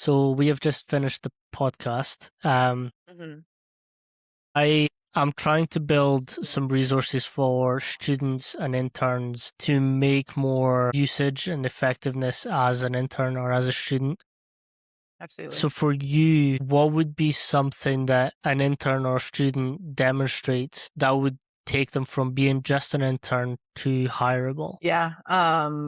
So we have just finished the podcast. hmm I'm trying to build some resources for students and interns to make more usage and effectiveness as an intern or as a student. So Absolutely. for you, what would be something that an intern or student demonstrates that would take them from being just an intern to hireable? Yeah.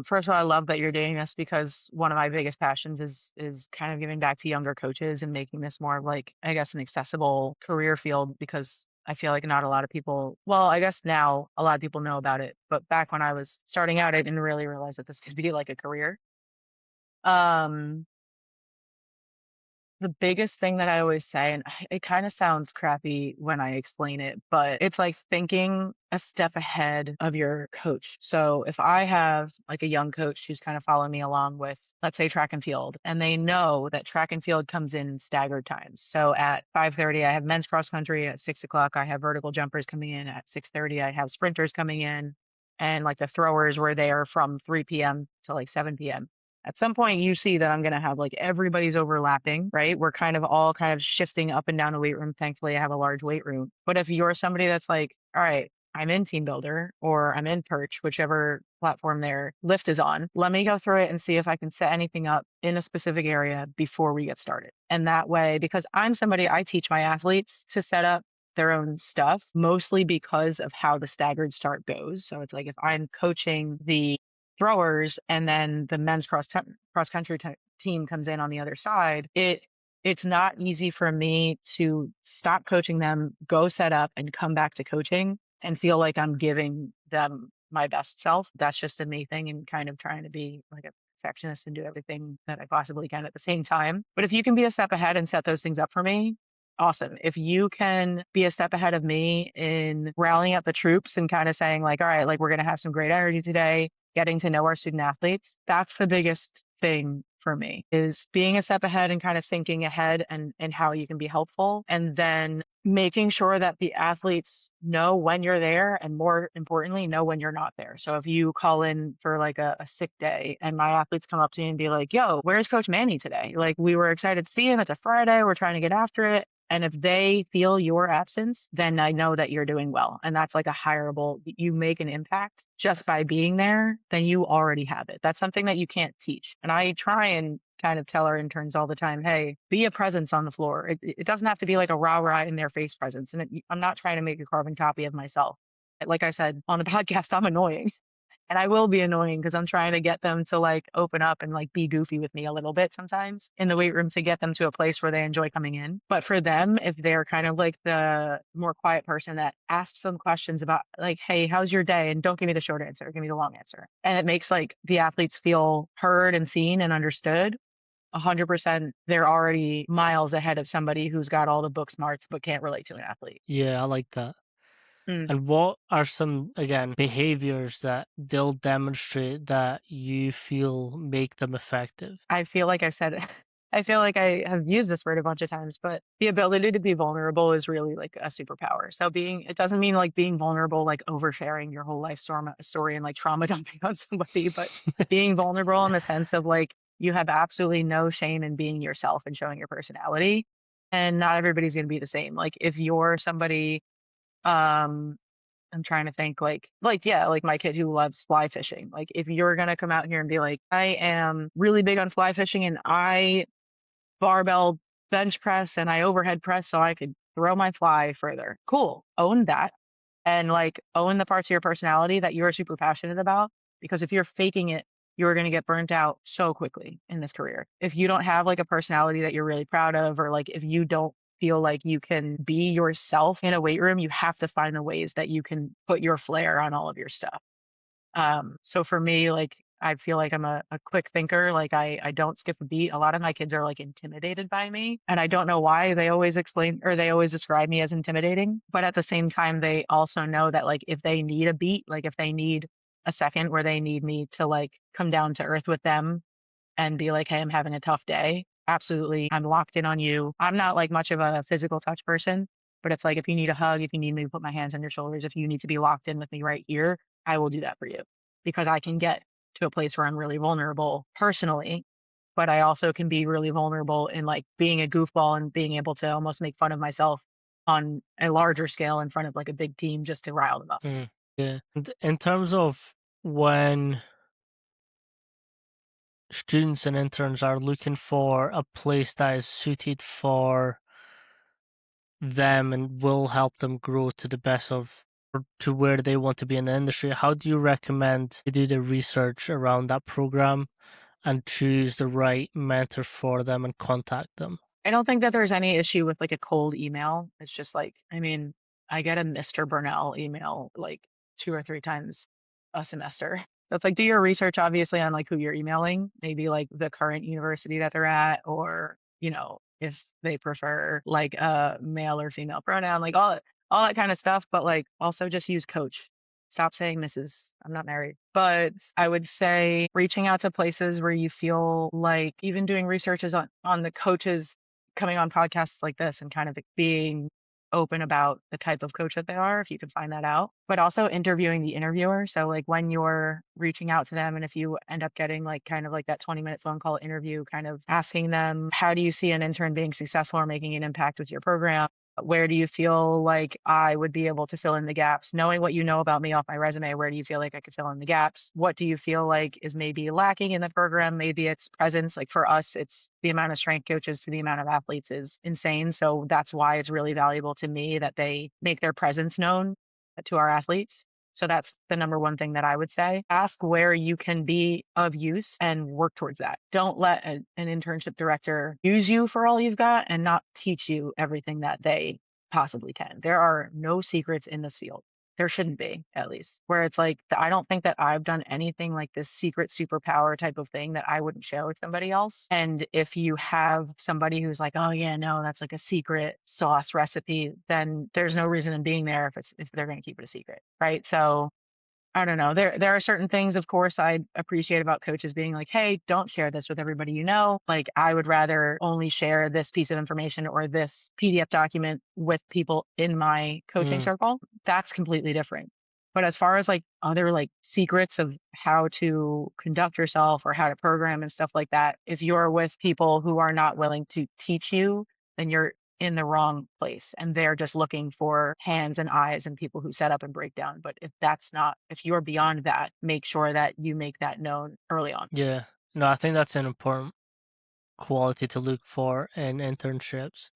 First of all, I love that you're doing this because one of my biggest passions is kind of giving back to younger coaches and making this more of like, I guess, an accessible career field because I feel like not a lot of people, well, I guess now a lot of people know about it, but back when I was starting out, I didn't really realize that this could be like a career. Um, The biggest thing that I always say, and it kind of sounds crappy when I explain it, but it's like thinking a step ahead of your coach. So if I have like a young coach who's kind of following me along with, let's say, track and field, and they know that track and field comes in staggered times. So at 5:30, I have men's cross country. At 6 o'clock, I have vertical jumpers coming in. At 6:30, I have sprinters coming in. And like the throwers were there from 3 p.m. to like 7 p.m. At some point you see that I'm going to have like everybody's overlapping, right? We're kind of all kind of shifting up and down the weight room. Thankfully, I have a large weight room. But if you're somebody that's like, all right, I'm in Team Builder or I'm in Perch, whichever platform their lift is on, let me go through it and see if I can set anything up in a specific area before we get started. And that way, because I'm somebody, I teach my athletes to set up their own stuff, mostly because of how the staggered start goes. So it's like if I'm coaching the throwers and then the men's cross country team comes in on the other side, it's not easy for me to stop coaching them, go set up and come back to coaching and feel like I'm giving them my best self. That's just a me thing and kind of trying to be like a perfectionist and do everything that I possibly can at the same time. But if you can be a step ahead and set those things up for me, awesome. If you can be a step ahead of me in rallying up the troops and kind of saying like, all right, like we're going to have some great energy today, getting to know our student athletes, that's the biggest thing for me is being a step ahead and kind of thinking ahead and how you can be helpful. And then making sure that the athletes know when you're there and more importantly, know when you're not there. So if you call in for like a sick day and my athletes come up to me and be like, yo, where's Coach Manny today? Like we were excited to see him. It's a Friday. We're trying to get after it. And if they feel your absence, then I know that you're doing well. And that's like a hireable, you make an impact just by being there, then you already have it. That's something that you can't teach. And I try and kind of tell our interns all the time, hey, be a presence on the floor. It doesn't have to be like a rah rah in their face presence. And I'm not trying to make a carbon copy of myself. Like I said on the podcast, I'm annoying. And I will be annoying because I'm trying to get them to like open up and like be goofy with me a little bit sometimes in the weight room to get them to a place where they enjoy coming in. But for them, if they're kind of like the more quiet person that asks them questions about like, hey, how's your day? And don't give me the short answer, give me the long answer. And it makes like the athletes feel heard and seen and understood. 100%, they're already miles ahead of somebody who's got all the book smarts but can't relate to an athlete. Yeah, I like that. Mm. And what are some, again, behaviors that they'll demonstrate that you feel make them effective? I feel like I've said it. I feel like I have used this word a bunch of times, but the ability to be vulnerable is really like a superpower. So it doesn't mean like being vulnerable, like oversharing your whole life story and like trauma dumping on somebody, but being vulnerable in the sense of like you have absolutely no shame in being yourself and showing your personality. And not everybody's going to be the same. Like if you're somebody, um, I'm trying to think yeah, like my kid who loves fly fishing. Like if you're gonna come out here and be like, I am really big on fly fishing and I barbell bench press and I overhead press so I could throw my fly further. Cool. Own that and like own the parts of your personality that you're super passionate about. Because if you're faking it, you're going to get burnt out so quickly in this career. If you don't have like a personality that you're really proud of, or like if you don't feel like you can be yourself in a weight room, you have to find the ways that you can put your flair on all of your stuff. So for me, like I feel like I'm a quick thinker. Like I don't skip a beat. A lot of my kids are like intimidated by me. And I don't know why they always explain or they always describe me as intimidating. But at the same time, they also know that like if they need a beat, like if they need a second where they need me to like come down to earth with them and be like, hey, I'm having a tough day. Absolutely. I'm locked in on you. I'm not like much of a physical touch person, but it's like if you need a hug, if you need me to put my hands on your shoulders, if you need to be locked in with me right here, I will do that for you because I can get to a place where I'm really vulnerable personally. but I also can be really vulnerable in like being a goofball and being able to almost make fun of myself on a larger scale in front of like a big team just to rile them up. Yeah. And in terms of when students and interns are looking for a place that is suited for them and will help them grow to the best of or to where they want to be in the industry, how do you recommend they do the research around that program and choose the right mentor for them and contact them? I don't think that there's any issue with like a cold email. It's just like, I mean, I get a Mr. Bernal email like 2 or 3 times a semester. That's like, do your research obviously on like who you're emailing, maybe like the current university that they're at, or, if they prefer like a male or female pronoun, like all that kind of stuff. But like also just use coach. Stop saying Mrs. I'm not married. But I would say reaching out to places where you feel like even doing researches on the coaches coming on podcasts like this and kind of being open about the type of coach that they are, if you can find that out, but also interviewing the interviewer. So like when you're reaching out to them and if you end up getting like kind of like that 20-minute phone call interview, kind of asking them, how do you see an intern being successful or making an impact with your program? Where do you feel like I would be able to fill in the gaps? Knowing what you know about me off my resume, where do you feel like I could fill in the gaps? What do you feel like is maybe lacking in the program? Maybe it's presence. Like for us, it's the amount of strength coaches to the amount of athletes is insane. So that's why it's really valuable to me that they make their presence known to our athletes. So that's the number one thing that I would say. Ask where you can be of use and work towards that. Don't let an internship director use you for all you've got and not teach you everything that they possibly can. There are no secrets in this field. There shouldn't be, at least. Where it's like, I don't think that I've done anything like this secret superpower type of thing that I wouldn't share with somebody else. And if you have somebody who's like, oh yeah, no, that's like a secret sauce recipe, then there's no reason in being there if they're going to keep it a secret, right? So I don't know. There are certain things, of course, I appreciate about coaches being like, hey, don't share this with everybody you know. Like, I would rather only share this piece of information or this PDF document with people in my coaching Mm, circle. That's completely different. But as far as like other like secrets of how to conduct yourself or how to program and stuff like that, if you're with people who are not willing to teach you, then you're in the wrong place and they're just looking for hands and eyes and people who set up and break down. But if you're beyond that, make sure that you make that known early on. yeah. No, I think that's an important quality to look for in internships.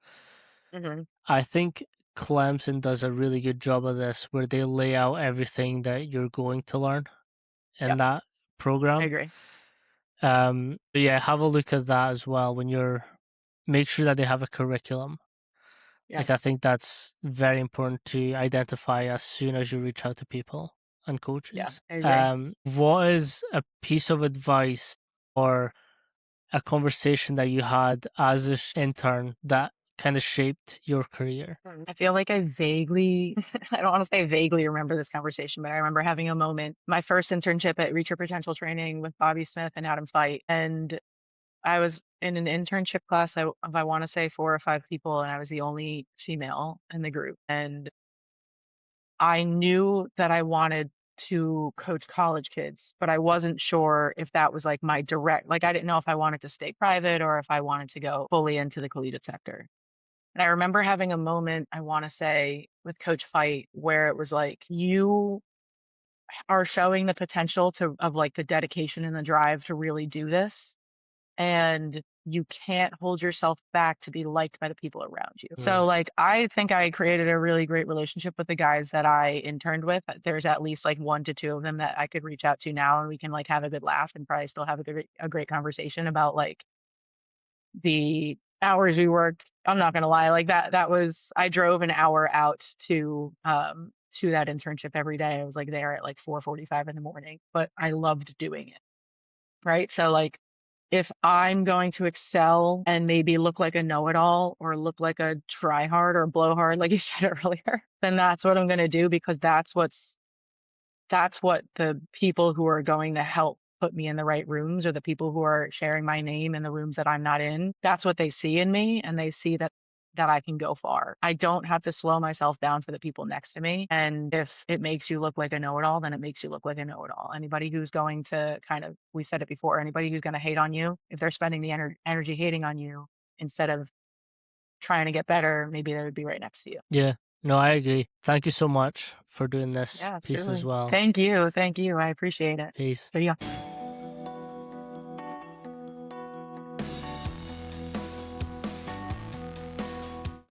Hmm. I think Clemson does a really good job of this where they lay out everything that you're going to learn in Yep, that I program. agree. But yeah, have a look at that as well when you're make sure that they have a curriculum. Like I Yes. think that's very important to identify as soon as you reach out to people and Yeah, coaches. I agree. What is a piece of advice or a conversation that you had as an intern that kind of shaped your career? I feel like I vaguely, I don't want to say vaguely remember this conversation, but I remember having a moment, my first internship at Reach Your Potential training with Bobby Smith and Adam Fight. And I was in an internship class of, I want to say 4 or 5 people, and I was the only female in the group. And I knew that I wanted to coach college kids, but I wasn't sure if that was like my direct, like I didn't know if I wanted to stay private or if I wanted to go fully into the collegiate sector. And I remember having a moment, I want to say, with Coach Fight, where it was like, you are showing the potential of like the dedication and the drive to really do this. And you can't hold yourself back to be liked by the people around you. Mm, So like I think I created a really great relationship with the guys that I interned with. There's at least like 1 to 2 of them that I could reach out to now and we can like have a good laugh and probably still have a great conversation about like the hours we worked. I'm not gonna lie, like that was I drove an hour out to that internship every day. I was like there at like 4:45 in the morning, but I loved doing it. Right. So like if I'm going to excel and maybe look like a know-it-all or look like a try hard or blow hard, like you said earlier, then that's what I'm going to do because that's what the people who are going to help put me in the right rooms or the people who are sharing my name in the rooms that I'm not in, that's what they see in me. And they see that that I can go far. I don't have to slow myself down for the people next to me. And if it makes you look like a know-it-all, then it makes you look like a know-it-all. Anybody who's going to kind of, we said it before, anybody who's going to hate on you, if they're spending the energy hating on you instead of trying to get better, maybe they would be right next to you. Yeah. No, I agree. Thank you so much for doing this Yeah, piece as absolutely. well. Thank you. Thank you. I appreciate it. Peace. See ya.